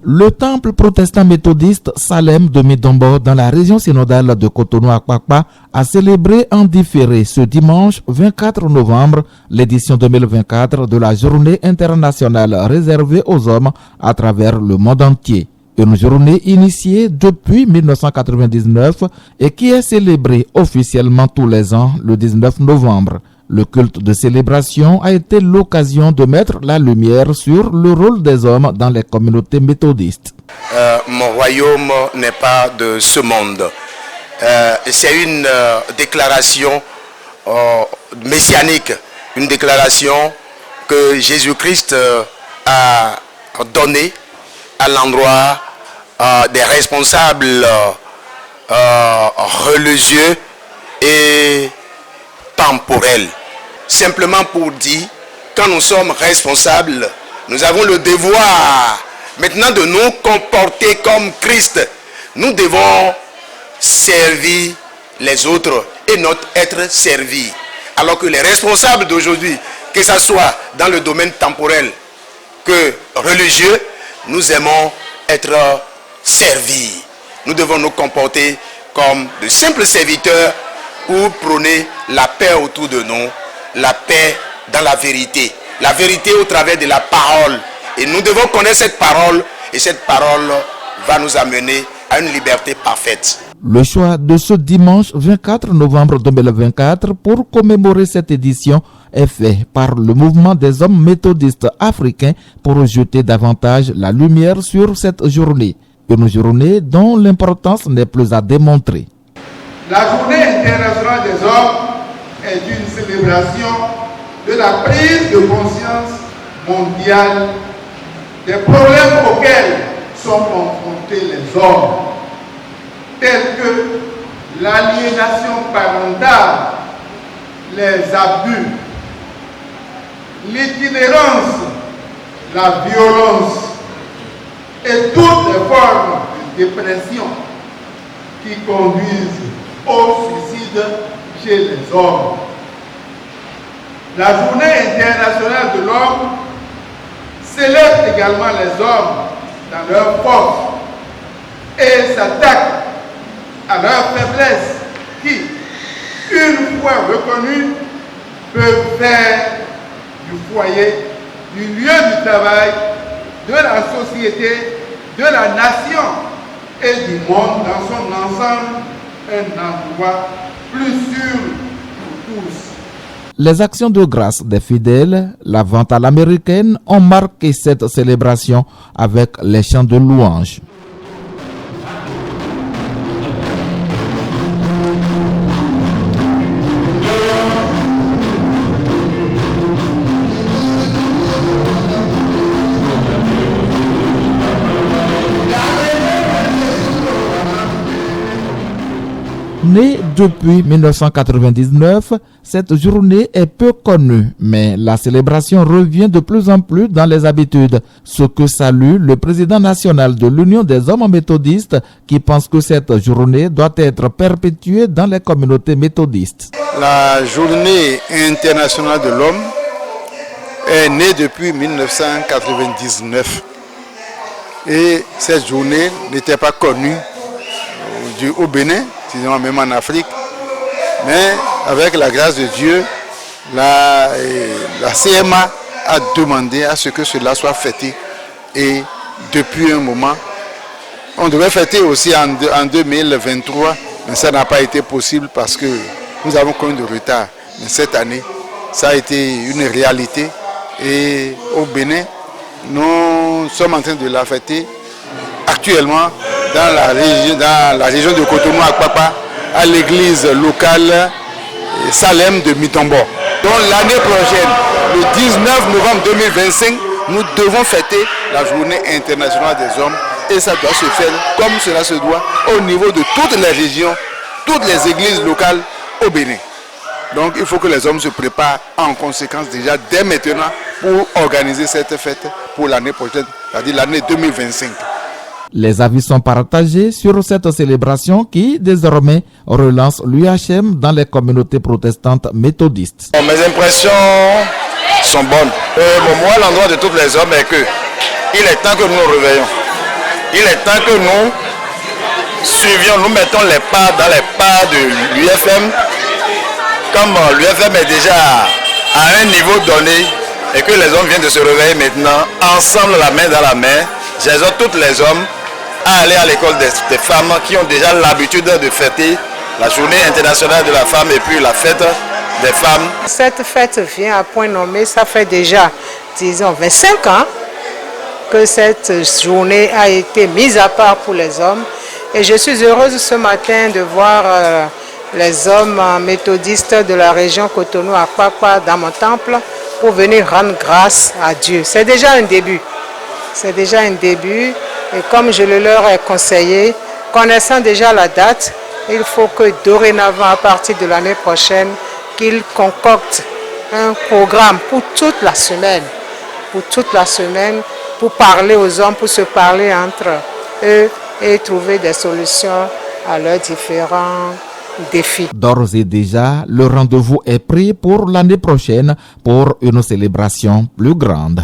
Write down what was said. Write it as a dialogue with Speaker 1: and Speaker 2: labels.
Speaker 1: Le temple protestant méthodiste Salem de Midombo dans la région synodale de Cotonou-Akpakpa a célébré en différé ce dimanche 24 novembre l'édition 2024 de la journée internationale réservée aux hommes à travers le monde entier. Une journée initiée depuis 1999 et qui est célébrée officiellement tous les ans le 19 novembre. Le culte de célébration a été l'occasion de mettre la lumière sur le rôle des hommes dans les communautés méthodistes.
Speaker 2: Mon royaume n'est pas de ce monde. C'est une déclaration messianique, une déclaration que Jésus-Christ a donnée à l'endroit des responsables religieux et temporels. Simplement pour dire, quand nous sommes responsables, nous avons le devoir maintenant de nous comporter comme Christ. Nous devons servir les autres et notre être servi. Alors que les responsables d'aujourd'hui, que ce soit dans le domaine temporel que religieux, nous aimons être servis. Nous devons nous comporter comme de simples serviteurs pour prôner la paix autour de nous, la paix dans la vérité au travers de la parole. Et nous devons connaître cette parole, et cette parole va nous amener à une liberté parfaite.
Speaker 1: Le choix de ce dimanche 24 novembre 2024 pour commémorer cette édition est fait par le mouvement des hommes méthodistes africains pour jeter davantage la lumière sur cette journée. Une journée dont l'importance n'est plus à démontrer.
Speaker 3: La journée internationale des hommes est une célébration de la prise de conscience mondiale des problèmes auxquels sont confrontés les hommes, tels que l'aliénation parentale, les abus, l'itinérance, la violence et toutes les formes de dépression qui conduisent au suicide chez les hommes. La journée internationale de l'homme célèbre également les hommes dans leur force et s'attaque à leurs faiblesses qui, une fois reconnues, peuvent faire du foyer, du lieu du travail, de la société, de la nation et du monde dans son ensemble un endroit plus sûr pour tous.
Speaker 1: Les actions de grâce des fidèles, la vente à l'américaine, ont marqué cette célébration avec les chants de louange. Née depuis 1999, cette journée est peu connue, mais la célébration revient de plus en plus dans les habitudes, ce que salue le président national de l'Union des hommes méthodistes qui pense que cette journée doit être perpétuée dans les communautés méthodistes.
Speaker 4: La journée internationale de l'homme est née depuis 1999 et cette journée n'était pas connue au Bénin, même en Afrique, mais avec la grâce de Dieu, la CMA a demandé à ce que cela soit fêté et depuis un moment, on devait fêter aussi en 2023, mais ça n'a pas été possible parce que nous avons connu de retard. Mais cette année, ça a été une réalité et au Bénin, nous sommes en train de la fêter actuellement dans la région de Cotonou-Akpakpa, à l'église locale Salem de Midombo. Donc l'année prochaine, le 19 novembre 2025, nous devons fêter la journée internationale des hommes et ça doit se faire comme cela se doit au niveau de toutes les régions, toutes les églises locales au Bénin. Donc il faut que les hommes se préparent en conséquence déjà dès maintenant pour organiser cette fête pour l'année prochaine, c'est-à-dire l'année 2025.
Speaker 1: Les avis sont partagés sur cette célébration qui, désormais, relance l'UHM dans les communautés protestantes méthodistes.
Speaker 2: Mes impressions sont bonnes. Moi, l'endroit de tous les hommes est que il est temps que nous nous réveillons.
Speaker 5: Il est temps que nous suivions, nous mettons les pas dans les pas de l'UFM. Comme l'UFM est déjà à un niveau donné et que les hommes viennent de se réveiller maintenant, ensemble, la main dans la main, j'exhorte tous les hommes à aller à l'école des femmes qui ont déjà l'habitude de fêter la journée internationale de la femme et puis la fête des femmes.
Speaker 6: Cette fête vient à point nommé, ça fait déjà, disons, 25 ans que cette journée a été mise à part pour les hommes. Et je suis heureuse ce matin de voir les hommes méthodistes de la région Cotonou-Apapa dans mon temple pour venir rendre grâce à Dieu. C'est déjà un début. C'est déjà un début. Et comme je le leur ai conseillé, connaissant déjà la date, il faut que dorénavant, à partir de l'année prochaine, qu'ils concoctent un programme pour toute la semaine. Pour parler aux hommes, pour se parler entre eux et trouver des solutions à leurs différents défis.
Speaker 1: D'ores et déjà, le rendez-vous est pris pour l'année prochaine pour une célébration plus grande.